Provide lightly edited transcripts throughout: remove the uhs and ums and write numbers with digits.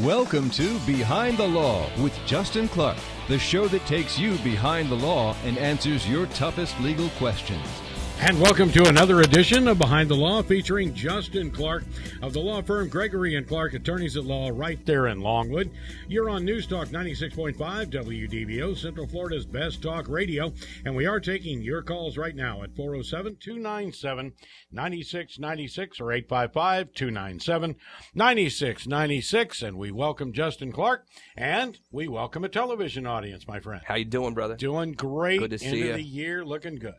Welcome to Behind the Law with Justin Clark, the show that takes you behind the law and answers your toughest legal questions. And welcome to another edition of Behind the Law featuring Justin Clark of the law firm Gregory & Clark, attorneys at law right there in Longwood. You're on News Talk 96.5 WDBO, Central Florida's best talk radio. And we are taking your calls right now at 407-297-9696 or 855-297-9696. And we welcome Justin Clark, and we welcome a television audience, my friend. How you doing, brother? Doing great. Good to see End you. of the year, looking good.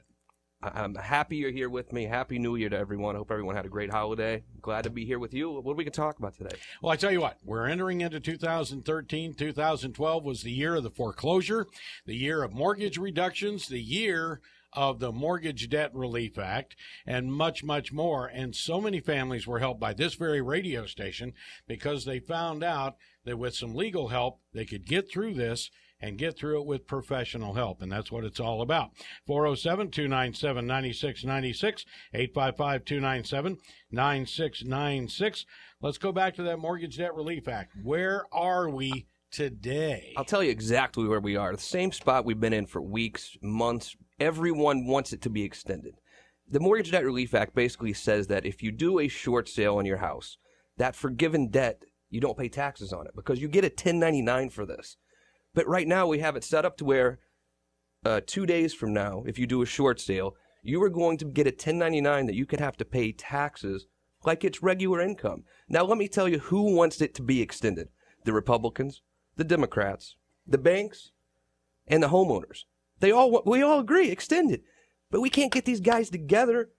I'm happy you're here with me. Happy New Year to everyone. I hope everyone had a great holiday. Glad to be here with you. What are we going to talk about today? Well, I tell you what, we're entering into 2013. 2012 was the year of the foreclosure, the year of mortgage reductions, the year of the Mortgage Debt Relief Act, and much, much more. And so many families were helped by this very radio station because they found out that with some legal help, they could get through this and get through it with professional help. And that's what it's all about. 407-297-9696, 855-297-9696. Let's go back to that Mortgage Debt Relief Act. Where are we today? I'll tell you exactly where we are. The same spot we've been in for weeks, months. Everyone wants it to be extended. The Mortgage Debt Relief Act basically says that if you do a short sale on your house, that forgiven debt, you don't pay taxes on it because you get a 1099 for this. But right now we have it set up to where 2 days from now, if you do a short sale, you are going to get a 1099 that you could have to pay taxes like it's regular income. Now let me tell you who wants it to be extended. The Republicans, the Democrats, the banks, and the homeowners. We all agree, extend it. But we can't get these guys together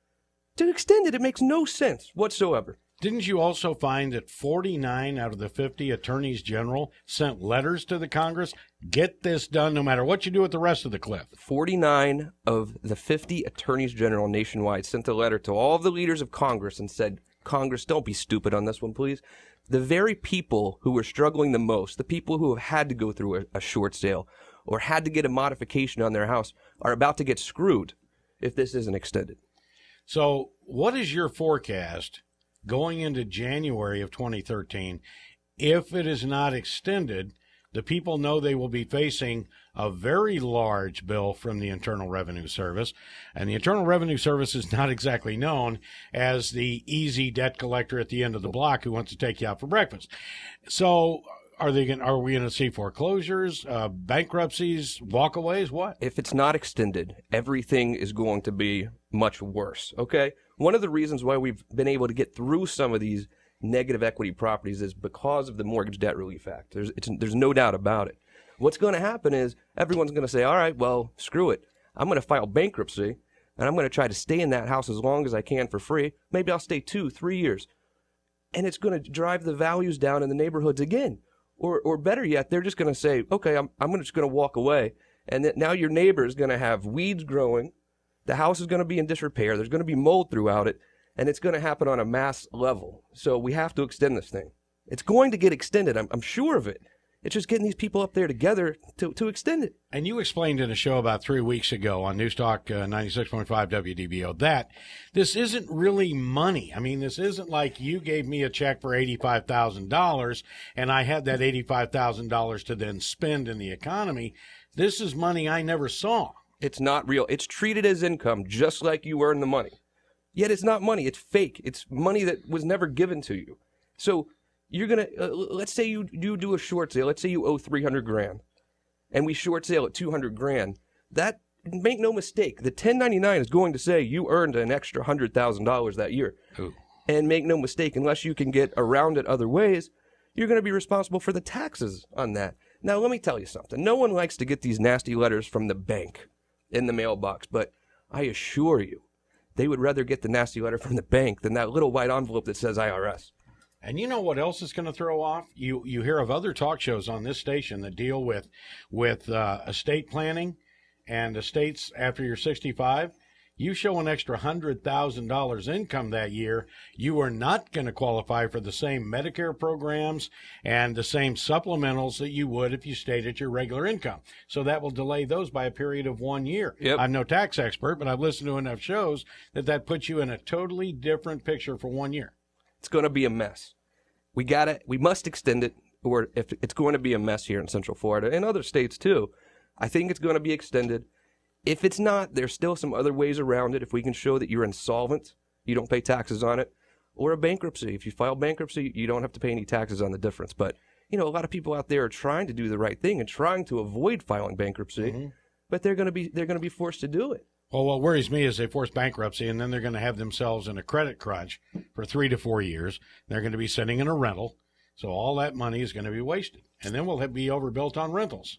to extend it. It makes no sense whatsoever. Didn't you also find that 49 out of the 50 attorneys general sent letters to the Congress? Get this done no matter what you do with the rest of the cliff. 49 of the 50 attorneys general nationwide sent a letter to all of the leaders of Congress and said, Congress, don't be stupid on this one, please. The very people who were struggling the most, the people who have had to go through a short sale or had to get a modification on their house, are about to get screwed if this isn't extended. So what is your forecast going into January of 2013? If it is not extended, the people know they will be facing a very large bill from the Internal Revenue Service. And the Internal Revenue Service is not exactly known as the easy debt collector at the end of the block who wants to take you out for breakfast. So are we going to see foreclosures, bankruptcies, walkaways? What? If it's not extended, everything is going to be much worse, okay? One of the reasons why we've been able to get through some of these negative equity properties is because of the Mortgage Debt Relief Act. There's no doubt about it. What's going to happen is everyone's going to say, all right, well, screw it. I'm going to file bankruptcy, and I'm going to try to stay in that house as long as I can for free. Maybe I'll stay 2-3 years. And it's going to drive the values down in the neighborhoods again. Or better yet, they're just going to say, okay, I'm just going to walk away. And now your neighbor is going to have weeds growing. The house is going to be in disrepair. There's going to be mold throughout it. And it's going to happen on a mass level. So we have to extend this thing. It's going to get extended. I'm sure of it. It's just getting these people up there together to extend it. And you explained in a show about 3 weeks ago on News Talk 96.5 WDBO that this isn't really money. I mean, this isn't like you gave me a check for $85,000 and I had that $85,000 to then spend in the economy. This is money I never saw. It's not real. It's treated as income just like you earn the money. Yet it's not money. It's fake. It's money that was never given to you. So you're going to, let's say you do a short sale. Let's say you owe $300,000 and we short sale at $200,000. That, make no mistake, the 1099 is going to say you earned an extra $100,000 that year. Ooh. And make no mistake, unless you can get around it other ways, you're going to be responsible for the taxes on that. Now, let me tell you something. No one likes to get these nasty letters from the bank in the mailbox, but I assure you, they would rather get the nasty letter from the bank than that little white envelope that says IRS. And you know what else is going to throw off? You hear of other talk shows on this station that deal with estate planning and estates after you're 65. You show an extra $100,000 income that year, you are not going to qualify for the same Medicare programs and the same supplementals that you would if you stayed at your regular income. So that will delay those by a period of 1 year. Yep. I'm no tax expert, but I've listened to enough shows that puts you in a totally different picture for 1 year. It's going to be a mess. We must extend it. or if it's going to be a mess here in Central Florida and other states too, I think it's going to be extended. If it's not, there's still some other ways around it. If we can show that you're insolvent, you don't pay taxes on it, or a bankruptcy. If you file bankruptcy, you don't have to pay any taxes on the difference. But, a lot of people out there are trying to do the right thing and trying to avoid filing bankruptcy, but they're going to be forced to do it. Well, what worries me is they force bankruptcy, and then they're going to have themselves in a credit crunch for 3 to 4 years. They're going to be sitting in a rental, so all that money is going to be wasted. And then we'll be overbuilt on rentals.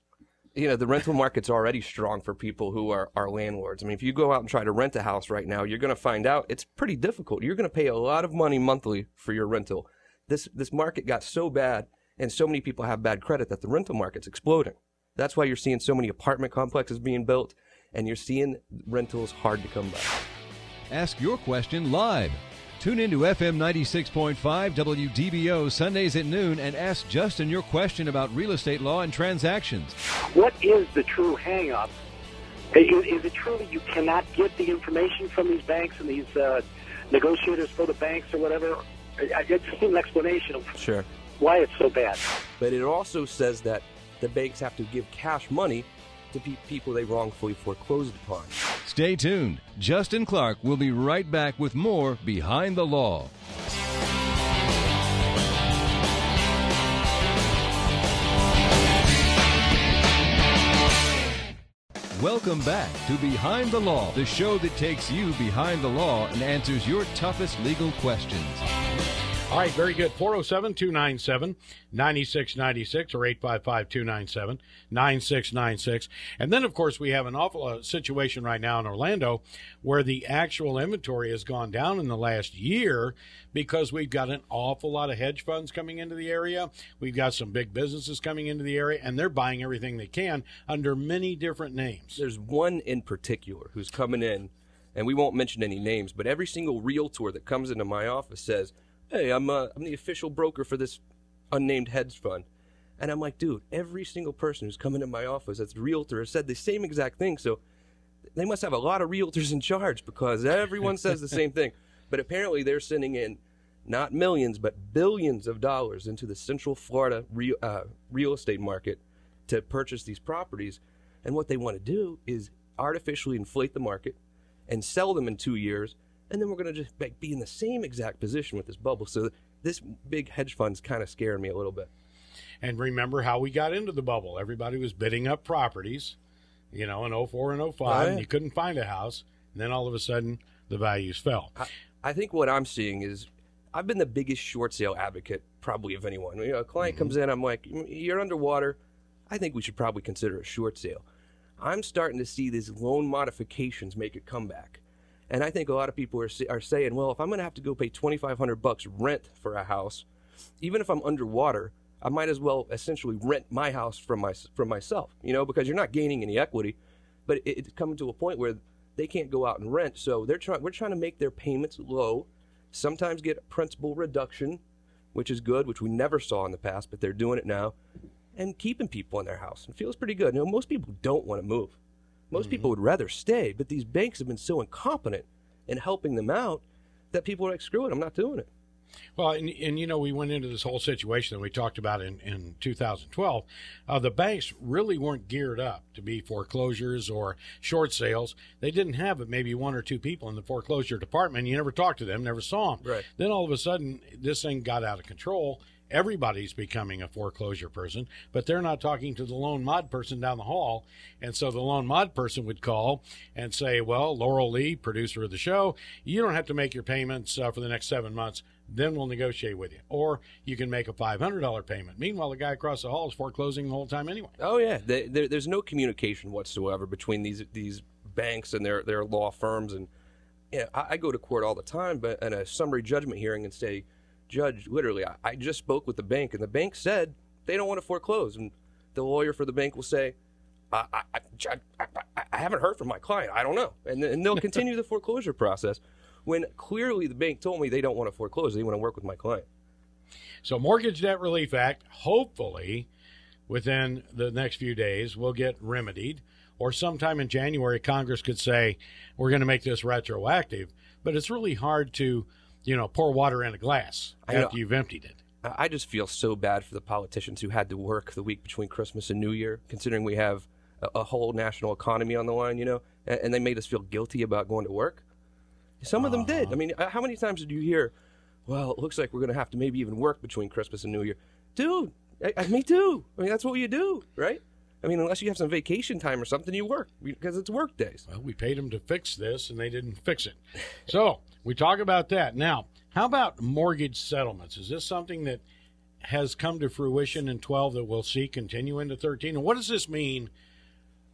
The rental market's already strong for people who are landlords. I mean, if you go out and try to rent a house right now, you're going to find out it's pretty difficult. You're going to pay a lot of money monthly for your rental. This market got so bad, and so many people have bad credit that the rental market's exploding. That's why you're seeing so many apartment complexes being built, and you're seeing rentals hard to come by. Ask your question live. Tune into FM 96.5 WDBO Sundays at noon and ask Justin your question about real estate law and transactions. What is the true hang-up? Is it true that you cannot get the information from these banks and these negotiators for the banks or whatever? I just need an explanation of why it's so bad. But it also says that the banks have to give cash money to people they wrongfully foreclosed upon. Stay tuned. Justin Clark will be right back with more Behind the Law. Welcome back to Behind the Law, the show that takes you behind the law and answers your toughest legal questions. All right, very good. 407-297-9696 or 855-297-9696. And then, of course, we have an awful situation right now in Orlando where the actual inventory has gone down in the last year because we've got an awful lot of hedge funds coming into the area. We've got some big businesses coming into the area, and they're buying everything they can under many different names. There's one in particular who's coming in, and we won't mention any names, but every single realtor that comes into my office says, "Hey, I'm the official broker for this unnamed hedge fund." And I'm like, dude, every single person who's come into my office that's a realtor has said the same exact thing. So they must have a lot of realtors in charge because everyone says the same thing. But apparently they're sending in not millions, but billions of dollars into the Central Florida real estate market to purchase these properties. And what they want to do is artificially inflate the market and sell them in 2 years. And then we're going to just be in the same exact position with this bubble. So this big hedge fund's kind of scaring me a little bit. And remember how we got into the bubble. Everybody was bidding up properties, in 04 and 05, and you couldn't find a house. And then all of a sudden, the values fell. I think what I'm seeing is I've been the biggest short sale advocate probably of anyone. A client comes in, I'm like, you're underwater. I think we should probably consider a short sale. I'm starting to see these loan modifications make a comeback. And I think a lot of people are saying, well, if I'm going to have to go pay $2,500 rent for a house, even if I'm underwater, I might as well essentially rent my house from myself, because you're not gaining any equity. But it's coming to a point where they can't go out and rent. So we're trying to make their payments low, sometimes get a principal reduction, which is good, which we never saw in the past, but they're doing it now, and keeping people in their house. It feels pretty good. Most people don't want to move. Most people would rather stay, but these banks have been so incompetent in helping them out that people are like, screw it, I'm not doing it. Well, and we went into this whole situation that we talked about in 2012. The banks really weren't geared up to be foreclosures or short sales. They didn't have maybe one or two people in the foreclosure department. You never talked to them, never saw them. Right. Then all of a sudden, this thing got out of control. Everybody's becoming a foreclosure person, but they're not talking to the loan mod person down the hall. And so the loan mod person would call and say, well, Laurel Lee, producer of the show, you don't have to make your payments for the next 7 months. Then we'll negotiate with you. Or you can make a $500 payment. Meanwhile, the guy across the hall is foreclosing the whole time anyway. Oh, yeah. There's no communication whatsoever between these banks and their law firms. And I go to court all the time but in a summary judgment hearing and say, Judge, literally, I just spoke with the bank, and the bank said they don't want to foreclose. And the lawyer for the bank will say, I haven't heard from my client. I don't know. And they'll continue the foreclosure process when clearly the bank told me they don't want to foreclose. They want to work with my client. So Mortgage Debt Relief Act, hopefully within the next few days, will get remedied. Or sometime in January, Congress could say, we're going to make this retroactive. But it's really hard to pour water in a glass after you've emptied it. I just feel so bad for the politicians who had to work the week between Christmas and New Year, considering we have a whole national economy on the line, and they made us feel guilty about going to work. Some of them did. I mean, how many times did you hear, well, it looks like we're going to have to maybe even work between Christmas and New Year? Dude, me too. I mean, that's what you do, right? I mean, unless you have some vacation time or something, you work because it's work days. Well, we paid them to fix this, and they didn't fix it. So we talk about that. Now, how about mortgage settlements? Is this something that has come to fruition in 12 that we'll see continue into 13? And what does this mean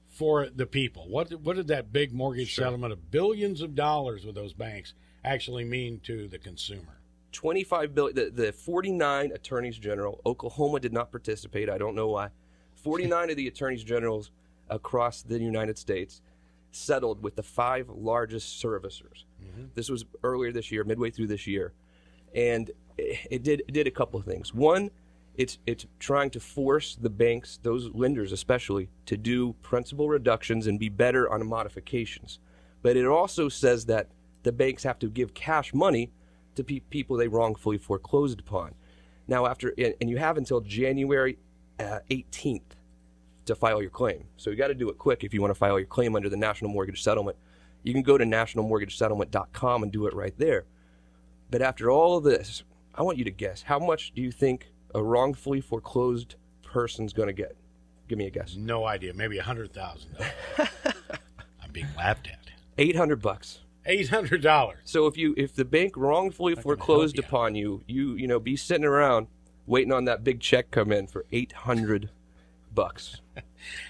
for the people? What did that big mortgage settlement of billions of dollars with those banks actually mean to the consumer? $25 billion. The 49 attorneys general, Oklahoma did not participate. I don't know why. 49 of the attorneys generals across the United States settled with the 5 largest servicers. Mm-hmm. This was earlier this year, midway through this year, and it did a couple of things. One, it's trying to force the banks, those lenders especially, to do principal reductions and be better on modifications. But it also says that the banks have to give cash money to people they wrongfully foreclosed upon. Now, and you have until January 18th to file your claim. So you got to do it quick if you want to file your claim under the National Mortgage Settlement. You can go to nationalmortgagesettlement.com and do it right there. But after all of this, I want you to guess, how much do you think a wrongfully foreclosed person's going to get? Give me a guess. No idea. Maybe $100,000. I'm being laughed at. $800. $800. So if the bank wrongfully foreclosed upon you, you be sitting around waiting on that big check come in for $800.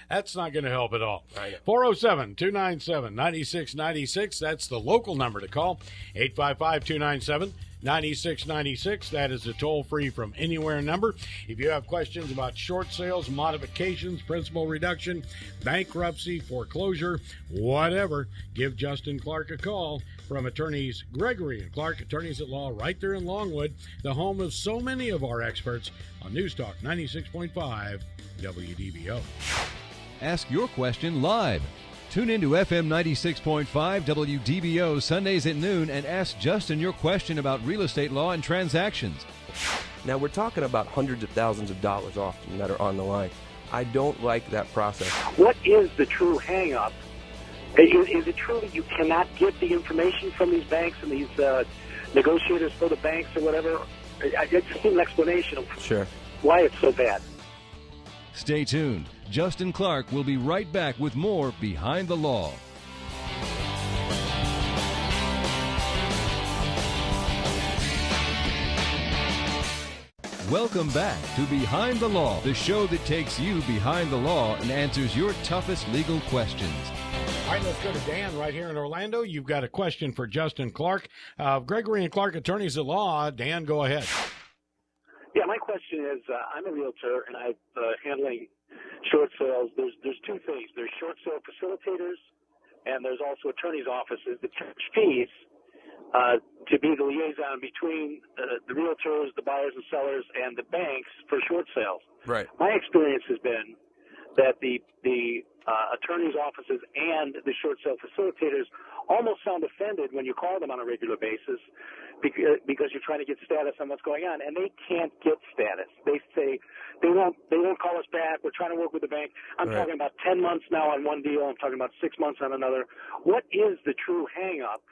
That's not going to help at all. 407-297-9696. That's the local number to call. 855-297-9696. That is the toll-free from anywhere number. If you have questions about short sales, modifications, principal reduction, bankruptcy, foreclosure, whatever, give Justin Clark a call. From attorneys Gregory and Clark, attorneys at law, right there in Longwood, the home of so many of our experts on News Talk 96.5 WDBO. Ask your question live. Tune into FM 96.5 WDBO Sundays at noon and ask Justin your question about real estate law and transactions. Now, we're talking about hundreds of thousands of dollars often that are on the line. I don't like that process. What is the true hang-up? Is it true that you cannot get the information from these banks and these negotiators for the banks or whatever? I just need an explanation of why it's so bad. Stay tuned. Justin Clark will be right back with more Behind the Law. Welcome back to Behind the Law, the show that takes you behind the law and answers your toughest legal questions. All right, let's go to Dan right here in Orlando. You've got a question for Justin Clark. Gregory and Clark, attorneys at law. Dan, go ahead. Yeah, my question is, I'm a realtor, and I'm handling short sales. There's two things. There's short sale facilitators, and there's also attorneys' offices that charge fees to be the liaison between the realtors, the buyers and sellers, and the banks for short sales. Right. My experience has been that the attorneys' offices and the short sale facilitators almost sound offended when you call them on a regular basis because you're trying to get status on what's going on, and they can't get status. They say they won't call us back. We're trying to work with the bank. I'm talking about 10 months now on one deal. I'm talking about 6 months on another. What is the true hang-up?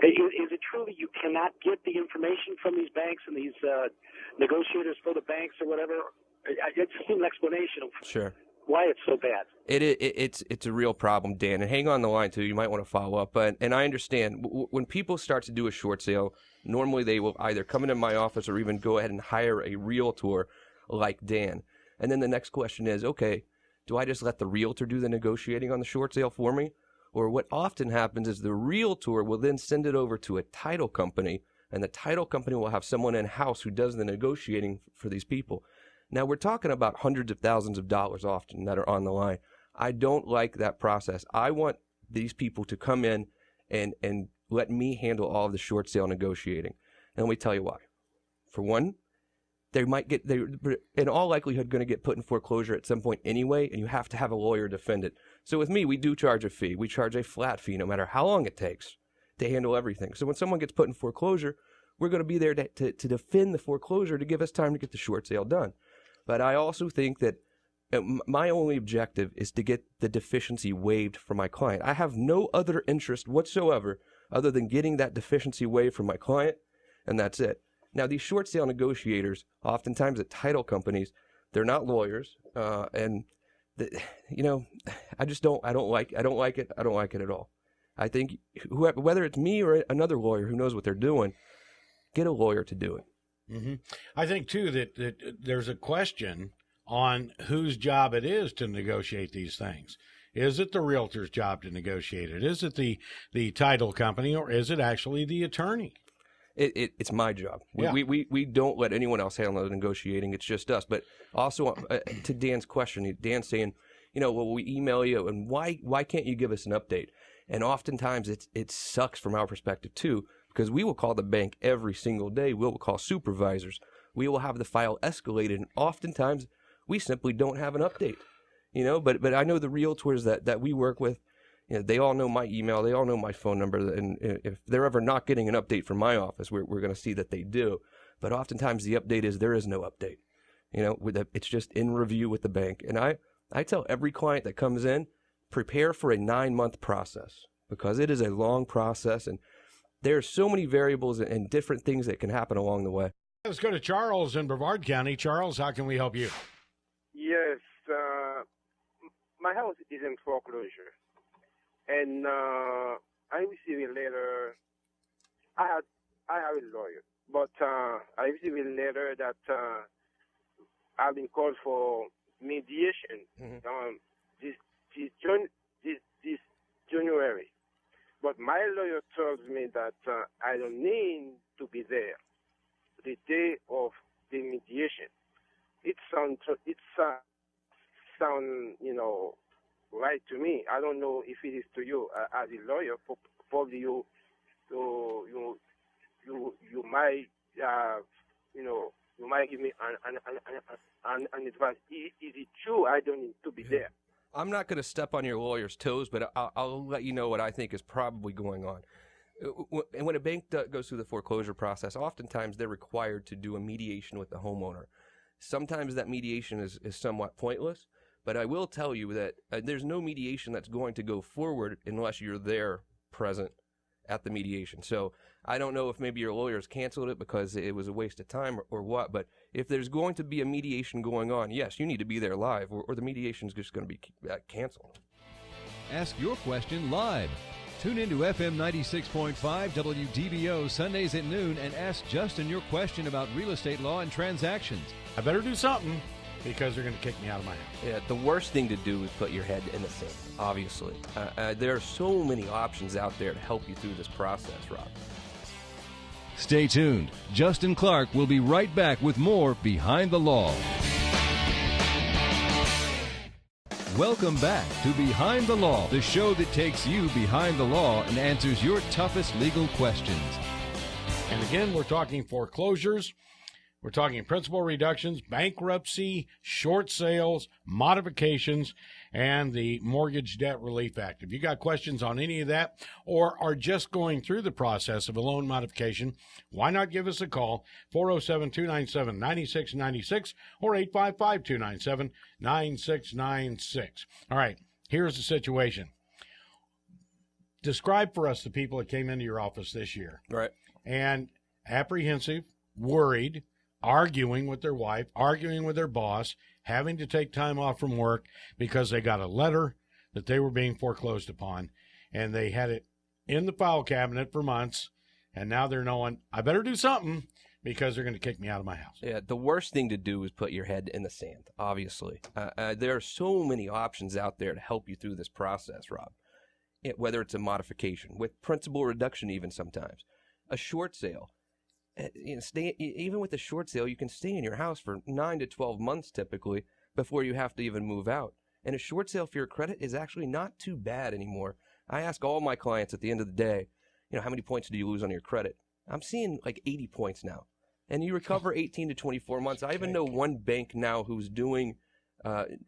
Is it true that you cannot get the information from these banks and these negotiators for the banks or whatever? I just need an explanation of why it's so bad. It's a real problem, Dan. And hang on the line, too. You might want to follow up. And I understand when people start to do a short sale, normally they will either come into my office or even go ahead and hire a realtor like Dan. And then the next question is, okay, do I just let the realtor do the negotiating on the short sale for me? Or what often happens is the realtor will then send it over to a title company, and the title company will have someone in-house who does the negotiating for these people. Now, we're talking about hundreds of thousands of dollars often that are on the line. I don't like that process. I want these people to come in and let me handle all of the short sale negotiating. And let me tell you why. For one, they're in all likelihood going to get put in foreclosure at some point anyway, and you have to have a lawyer defend it. So with me, we do charge a fee. We charge a flat fee no matter how long it takes to handle everything. So when someone gets put in foreclosure, we're going to be there to defend the foreclosure to give us time to get the short sale done. But I also think that my only objective is to get the deficiency waived for my client. I have no other interest whatsoever other than getting that deficiency waived for my client, and that's it. Now, these short sale negotiators, oftentimes at title companies, they're not lawyers, and I don't like it at all. I think whether it's me or another lawyer who knows what they're doing, get a lawyer to do it. Mm-hmm. I think too that there's a question on whose job it is to negotiate these things. Is it the realtor's job to negotiate it? Is it the title company, or is it actually the attorney? It's my job. We don't let anyone else handle the negotiating. It's just us. But also to Dan's question, Dan's saying, well, we email you, and why can't you give us an update? And oftentimes it sucks from our perspective too, because we will call the bank every single day. We will call supervisors. We will have the file escalated, and oftentimes we simply don't have an update. But I know the realtors that we work with, they all know my email, they all know my phone number, and if they're ever not getting an update from my office, we're going to see that they do. But oftentimes the update is there is no update. It's just in review with the bank. And I tell every client that comes in, prepare for a 9-month process, because it is a long process, and there are so many variables and different things that can happen along the way. Let's go to Charles in Brevard County. Charles, how can we help you? Yes, my house is in foreclosure, and I received a letter. I have a lawyer, but I received a letter that I've been called for mediation this January. But my lawyer tells me that I don't need to be there the day of the mediation. It sounds right to me. I don't know if it is to you as a lawyer. Probably you might you might give me an advice. Is it true? I don't need to be there. I'm not going to step on your lawyer's toes, but I'll let you know what I think is probably going on. And when a bank goes through the foreclosure process, oftentimes they're required to do a mediation with the homeowner. Sometimes that mediation is somewhat pointless, but I will tell you that there's no mediation that's going to go forward unless you're there present at the mediation. So I don't know if maybe your lawyers canceled it because it was a waste of time or what, but if there's going to be a mediation going on, yes, you need to be there live, or the mediation is just going to be canceled. Ask your question live. Tune into FM 96.5 WDBO Sundays at noon and ask Justin your question about real estate law and transactions. I better do something, because they're going to kick me out of my house. Yeah, the worst thing to do is put your head in the sand, obviously. There are so many options out there to help you through this process, Rob. Stay tuned. Justin Clark will be right back with more Behind the Law. Welcome back to Behind the Law, the show that takes you behind the law and answers your toughest legal questions. And again, we're talking foreclosures. We're talking principal reductions, bankruptcy, short sales, modifications, and the Mortgage Debt Relief Act. If you got questions on any of that, or are just going through the process of a loan modification, why not give us a call, 407-297-9696 or 855-297-9696. All right, here's the situation. Describe for us the people that came into your office this year. Right. And apprehensive, worried, arguing with their wife, arguing with their boss, having to take time off from work because they got a letter that they were being foreclosed upon, and they had it in the file cabinet for months, and now they're knowing, I better do something because they're going to kick me out of my house. Yeah, the worst thing to do is put your head in the sand, obviously. There are so many options out there to help you through this process, Rob. Whether it's a modification, with principal reduction even sometimes, a short sale. Even with the short sale, you can stay in your house for 9 to 12 months typically before you have to even move out. And a short sale for your credit is actually not too bad anymore. I ask all my clients at the end of the day, how many points do you lose on your credit? I'm seeing like 80 points now. And you recover 18 to 24 months. I even know one bank now who's doing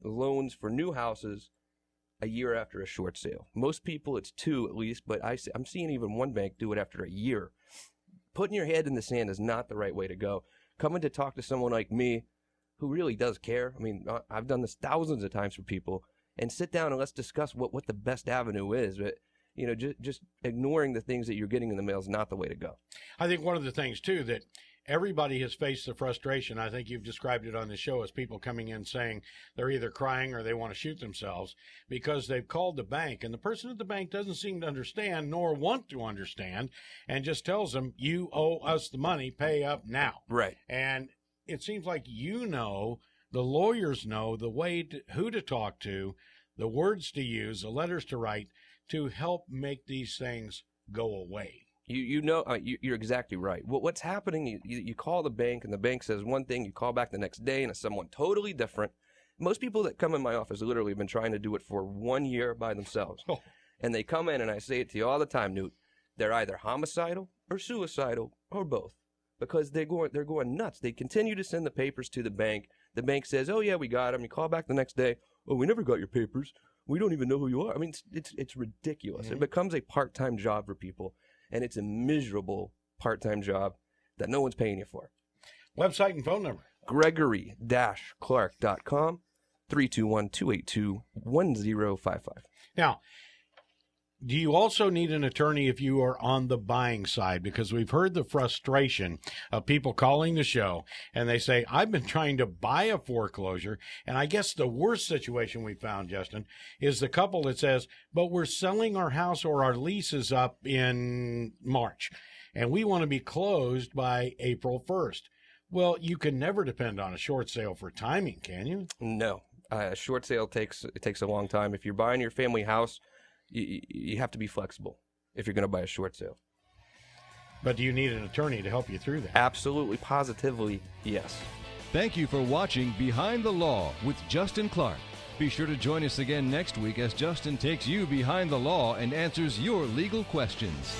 loans for new houses a year after a short sale. Most people, it's 2 at least, but I'm seeing even one bank do it after a year. Putting your head in the sand is not the right way to go. Coming to talk to someone like me who really does care. I mean, I've done this thousands of times for people, and sit down and let's discuss what the best avenue is. But, you know, just ignoring the things that you're getting in the mail is not the way to go. I think one of the things, too, that everybody has faced the frustration. I think you've described it on the show as people coming in saying they're either crying or they want to shoot themselves because they've called the bank, and the person at the bank doesn't seem to understand nor want to understand, and just tells them, you owe us the money, pay up now. Right. And it seems like the lawyers know the way who to talk to, the words to use, the letters to write to help make these things go away. You're exactly right. What's happening, you call the bank, and the bank says one thing, you call back the next day, and it's someone totally different. Most people that come in my office literally have been trying to do it for 1 year by themselves. Oh. And they come in, and I say it to you all the time, Newt, they're either homicidal or suicidal or both. Because they're going nuts. They continue to send the papers to the bank. The bank says, oh, yeah, we got them. You call back the next day. Oh, we never got your papers. We don't even know who you are. I mean, it's ridiculous. Mm-hmm. It becomes a part-time job for people, and it's a miserable part-time job that no one's paying you for. Website and phone number. Gregory-Clark.com, 321-282-1055. Now, do you also need an attorney if you are on the buying side? Because we've heard the frustration of people calling the show and they say, I've been trying to buy a foreclosure. And I guess the worst situation we found, Justin, is the couple that says, but we're selling our house or our lease is up in March and we want to be closed by April 1st. Well, you can never depend on a short sale for timing, can you? No. A short sale takes a long time. If you're buying your family house, you have to be flexible if you're going to buy a short sale. But do you need an attorney to help you through that? Absolutely, positively, yes. Thank you for watching Behind the Law with Justin Clark. Be sure to join us again next week as Justin takes you behind the law and answers your legal questions.